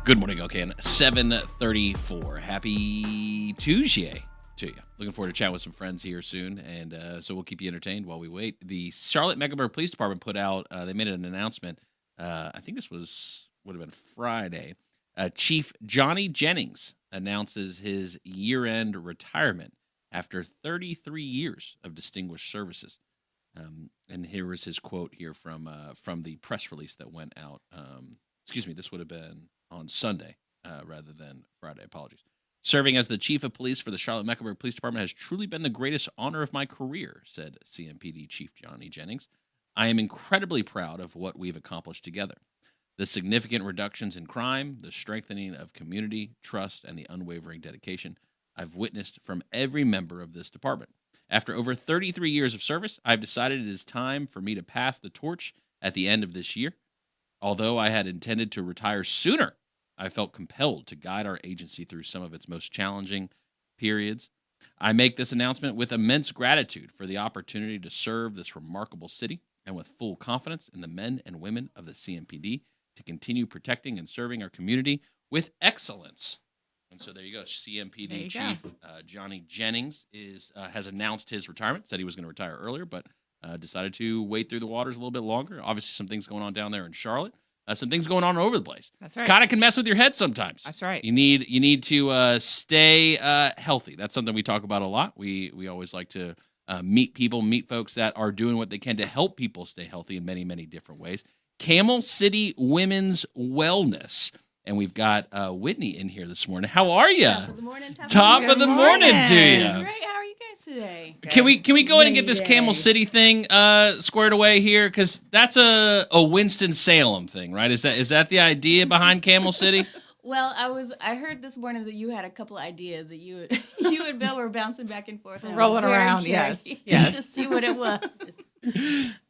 Good morning, Okan. 7:34. Happy Tuesday to you. Looking forward to chatting with some friends here soon, and so we'll keep you entertained while we wait. The Charlotte Mecklenburg Police Department put out, they made an announcement. I think this would have been Friday. Chief Johnny Jennings announces his year-end retirement after 33 years of distinguished services. And here is his quote here from the press release that went out. This would have been on Sunday rather than Friday. Apologies. Serving as the chief of police for the Charlotte Mecklenburg Police Department has truly been the greatest honor of my career, said CMPD Chief Johnny Jennings. I am incredibly proud of what we've accomplished together. The significant reductions in crime, the strengthening of community trust, and the unwavering dedication I've witnessed from every member of this department. After over 33 years of service, I've decided it is time for me to pass the torch at the end of this year. Although I had intended to retire sooner, I felt compelled to guide our agency through some of its most challenging periods. I make this announcement with immense gratitude for the opportunity to serve this remarkable city and with full confidence in the men and women of the CMPD to continue protecting and serving our community with excellence. And so there you go. CMPD Chief Johnny Jennings has announced his retirement. Said he was going to retire earlier, but decided to wait through the waters a little bit longer. Obviously, some things going on down there in Charlotte. Some things going on all over the place. That's right. Kind of can mess with your head sometimes. That's right. You need to stay healthy. That's something we talk about a lot. We always like to meet folks that are doing what they can to help people stay healthy in many, many different ways. Camel City Women's Wellness. And we've got Whitney in here this morning. How are you? Top of the morning. Top of the morning to you. Great. How are you guys today? Can we go ahead and get this Camel City thing squared away here? Because that's a Winston-Salem thing, right? Is that the idea behind Camel City? Well, I heard this morning that you had a couple of ideas that you and Bill were bouncing back and forth. Rolling around, yes. To see what it was.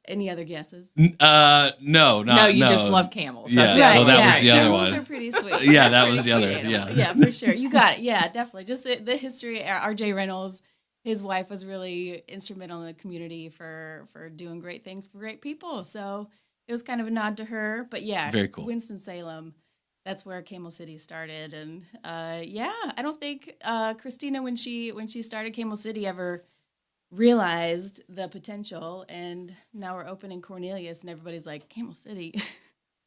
Any other guesses? No, you just love camels. Yeah, that was the other one. Camels are pretty sweet. Yeah, that was the other. Yeah, for sure. You got it. Yeah, definitely. Just the history. R.J. Reynolds, his wife was really instrumental in the community for doing great things for great people. So it was kind of a nod to her. But yeah, very cool. Winston-Salem. That's where Camel City started, and I don't think Christina, when she started Camel City, ever realized the potential. And now we're opening Cornelius, and everybody's like, Camel City.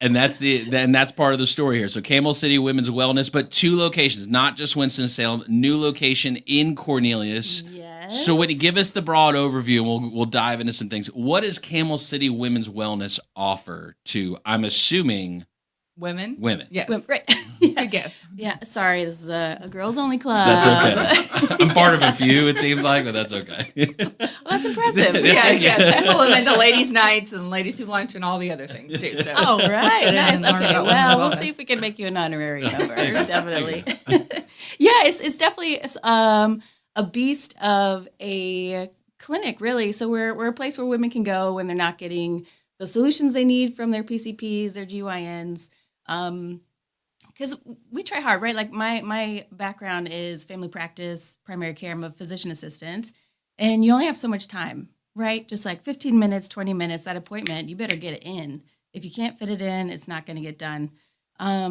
And that's part of the story here. So Camel City Women's Wellness, but 2 locations, not just Winston-Salem, new location in Cornelius. Yes. So Whitney, give us the broad overview, and we'll dive into some things. What does Camel City Women's Wellness offer to, I'm assuming, Women? Yes. Right. Good guess. Yeah. Sorry, this is a girls only club. That's okay. I'm part of a few, it seems like, but that's okay. Well, that's impressive. Yes. People are into ladies' nights and ladies who lunch and all the other things too. So. Oh, right. Nice. Okay. Well, we'll wellness. see if we can make you an honorary member. Definitely. Yeah, it's definitely a beast of a clinic, really. So we're a place where women can go when they're not getting the solutions they need from their PCPs, their GYNs. Because we try hard, right? Like my background is family practice, primary care. I'm a physician assistant, and you only have so much time, right? Just like 15 minutes, 20 minutes, that appointment, you better get it in. If you can't fit it in, it's not going to get done.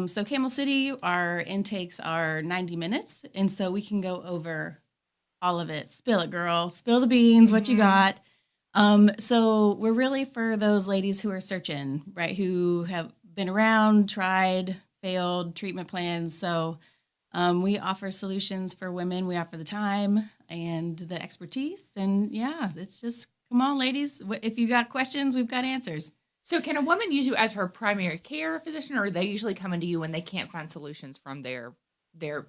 So Camel City, our intakes are 90 minutes, and so we can go over all of it. Spill it, girl. Spill the beans, what you got. So we're really for those ladies who are searching, right? Who have been around, tried, failed treatment plans. So we offer solutions for women. We offer the time and the expertise. And yeah, it's just, come on, ladies. If you got questions, we've got answers. So can a woman use you as her primary care physician, or are they usually coming to you when they can't find solutions from their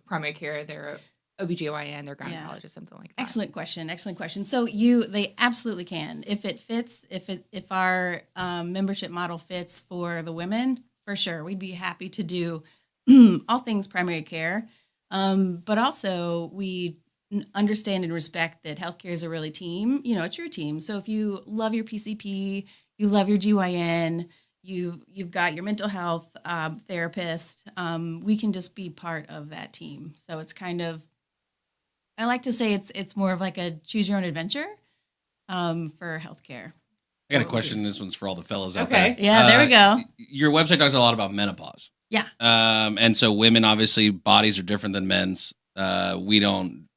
primary care, their OBGYN, their gynecologist, something like that? Excellent question. So they absolutely can. If it fits, if our membership model fits for the women, for sure, we'd be happy to do all things primary care. But also we understand and respect that healthcare is a really team, a true team. So if you love your PCP, you love your GYN, you've got your mental health therapist, we can just be part of that team. So it's kind of, I like to say it's more of like a choose your own adventure for healthcare. I got a question. This one's for all the fellas out there. Yeah, there we go. Your website talks a lot about menopause. Yeah. And so women, obviously, bodies are different than men's. We don't,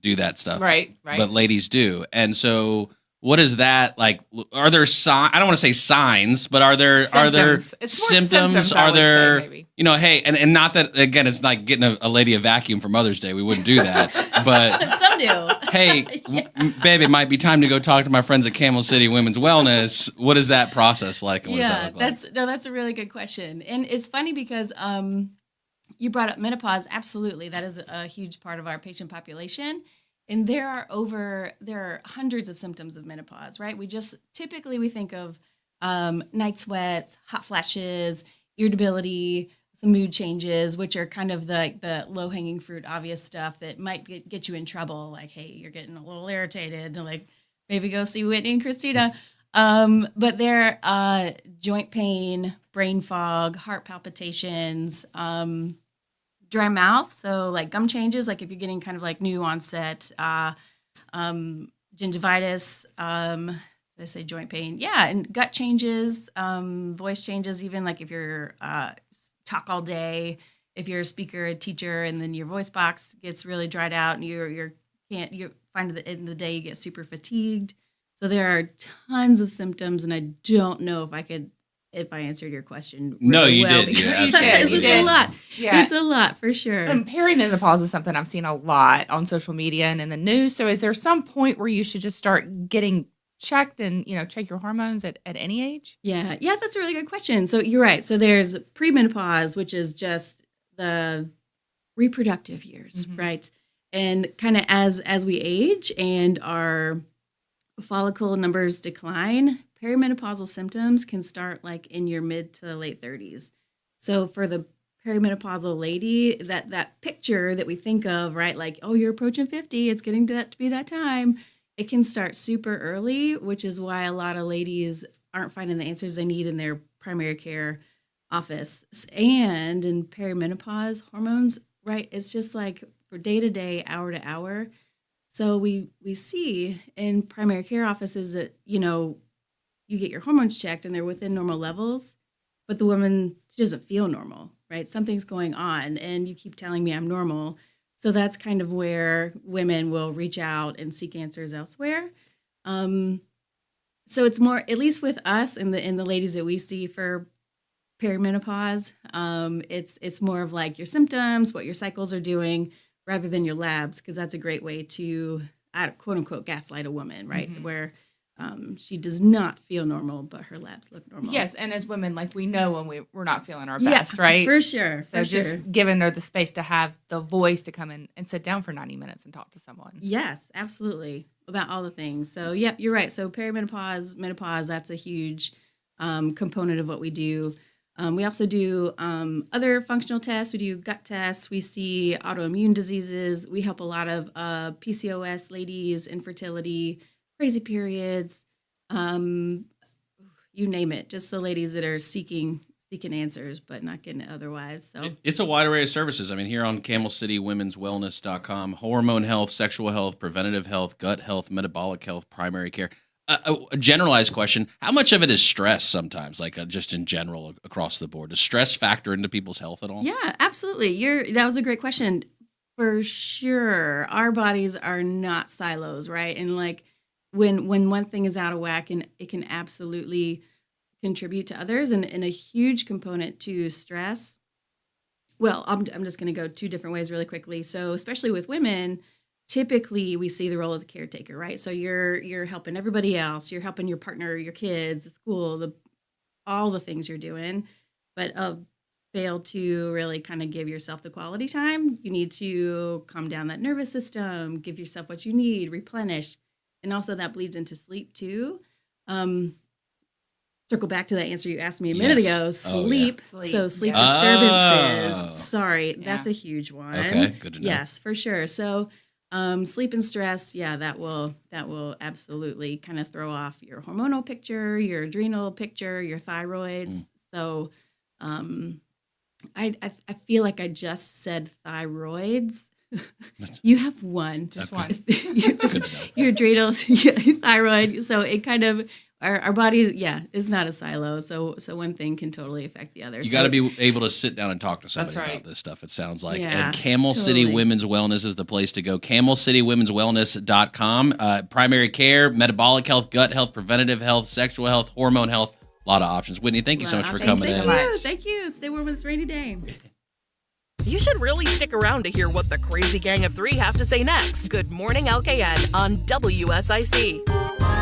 do that stuff. Right. But ladies do. And so what is that like? Are there I don't want to say signs, but are there Symptoms. It's more symptoms? I Are would say, there, maybe. hey, and not that, again, it's like getting a lady a vacuum for Mother's Day. We wouldn't do that. But Some do. hey, babe, it might be time to go talk to my friends at Camel City Women's Wellness. What is that process like? And what does that look like? That's a really good question. And it's funny because you brought up menopause. Absolutely. That is a huge part of our patient population. And there are hundreds of symptoms of menopause, right? We think of night sweats, hot flashes, irritability, some mood changes, which are kind of the low-hanging fruit, obvious stuff that might get you in trouble. Like, hey, you're getting a little irritated, like maybe go see Whitney and Christina. But there are joint pain, brain fog, heart palpitations, dry mouth, so like gum changes, like if you're getting kind of like new onset gingivitis, did I say joint pain? Yeah, and gut changes, voice changes, even like if you're talk all day, if you're a speaker, a teacher, and then your voice box gets really dried out, and you find at the end of the day you get super fatigued. So there are tons of symptoms, and I don't know if I answered your question. No, you well, did. You did. It's a lot. Yeah. It's a lot for sure. Perimenopause is something I've seen a lot on social media and in the news. So is there some point where you should just start getting checked and, check your hormones at any age? Yeah, that's a really good question. So you're right. So there's premenopause, which is just the reproductive years, right? And kind of as we age and our follicle numbers decline, perimenopausal symptoms can start like in your mid to late 30s. So for the perimenopausal lady, that picture that we think of, right? Like, oh, you're approaching 50, it's getting to be that time. It can start super early, which is why a lot of ladies aren't finding the answers they need in their primary care office. And in perimenopause, hormones, right? It's just like for day to day, hour to hour. So we see in primary care offices that, you get your hormones checked and they're within normal levels, but the woman doesn't feel normal, right? Something's going on and you keep telling me I'm normal. So that's kind of where women will reach out and seek answers elsewhere. So it's more, at least with us and the ladies that we see for perimenopause, it's more of like your symptoms, what your cycles are doing, rather than your labs, because that's a great way to, quote unquote, gaslight a woman, right? Where she does not feel normal, but her labs look normal. Yes, and as women, like we know when we're not feeling our best, right? For sure. So just giving her the space to have the voice to come in and sit down for 90 minutes and talk to someone. Yes, absolutely. About all the things. So, yep, you're right. So perimenopause, menopause, that's a huge component of what we do. We also do other functional tests. We do gut tests. We see autoimmune diseases. We help a lot of PCOS ladies, infertility, crazy periods, you name it. Just the ladies that are seeking answers, but not getting it otherwise. So it's a wide array of services. I mean, here on CamelCityWomen'sWellness.com, hormone health, sexual health, preventative health, gut health, metabolic health, primary care. A generalized question: how much of it is stress? Sometimes, like just in general across the board, does stress factor into people's health at all? Yeah, absolutely. That was a great question. For sure, our bodies are not silos, right? And like when one thing is out of whack, and it can absolutely contribute to others, and a huge component to stress. Well, I'm just going to go two different ways really quickly. So, especially with women, typically we see the role as a caretaker, right? So you're helping everybody else, you're helping your partner, your kids, the school, all the things you're doing, but fail to really kind of give yourself the quality time. You need to calm down that nervous system, give yourself what you need, replenish, and also that bleeds into sleep too. Circle back to that answer you asked me a minute ago. Sleep. Oh, yeah. So sleep Yeah. disturbances. Oh. Sorry, Yeah. that's a huge one. Okay, good to know. Yes, for sure. So sleep and stress, yeah, that will absolutely kind of throw off your hormonal picture, your adrenal picture, your thyroids. So I feel like I just said thyroids. You have one. Just Okay. one. Good to know. Your adrenals, thyroid. So it kind of, our body, is not a silo. So one thing can totally affect the other. You got to be able to sit down and talk to somebody That's right. about this stuff, it sounds like. Yeah, And Camel City totally. Women's Wellness is the place to go. CamelCityWomen'sWellness.com. Primary care, metabolic health, gut health, preventative health, sexual health, hormone health. A lot of options. Whitney, thank you so much for coming in. Thank you. Stay warm on this rainy day. You should really stick around to hear what the crazy gang of three have to say next. Good morning, LKN on WSIC.